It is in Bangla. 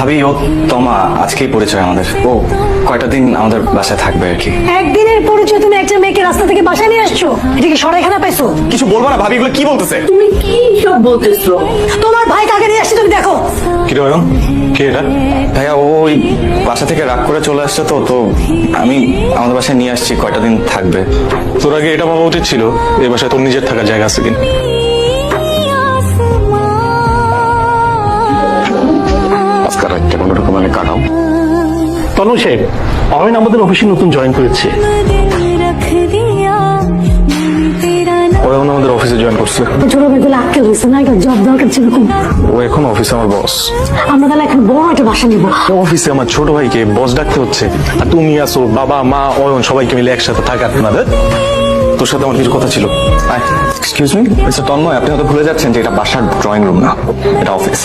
ভাবি ও তোমা আজকেই পরিচয় আমাদের। ও কয়টা দিন আমাদের বাসায় থাকবে আর কি। একদিনের পরিচয় তুমি একটা মেয়েকে রাস্তা থেকে বাসায় নিয়ে আসছো? এটা কি সরাইখানা পাইছো? কিছু বলবো না ভাবি, এগুলো কি বলতেছে? তুমি কি সব বলতেছো? তোমার ভাই কাকে নিয়ে আসছে তুমি দেখো। কি রে অয়ন, কে এটা? ভাইয়া ও ওই বাসা থেকে রাগ করে চলে আসছে, তো আমি আমাদের বাসায় নিয়ে আসছি, কয়টা দিন থাকবে। তোর আগে এটা ভাবা উচিত ছিল এই বাসায় তোর নিজের থাকার জায়গা আছে কিনা। আজকাল একটা কোনো রকম মানে কাটাও। তনু সাহেব, অয়ন আমাদের অফিসে নতুন জয়েন করেছে। অয়ন আমাদের অফিসে জয়েন করছে। ছোট মেয়েগুলো আটকে রয়েছে না, একটা জব দরকার ছিল খুব। ও এখন অফিসে আমার বস। আমরা তাহলে এখন বড় একটা বাসা নিবো। অফিসে আমার ছোট ভাইকে বস ডাকতে হচ্ছে, আর তুমি আসো, বাবা মা অয়ন সবাইকে মিলে একসাথে থাকার না। তোর সাথে আমার কিছু কথা ছিল। এক্সকিউজ মি মিস্টার তন্ময়, আপনি হয়তো ভুলে যাচ্ছেন যে এটা বাসার ড্রয়িং রুম না, এটা অফিস।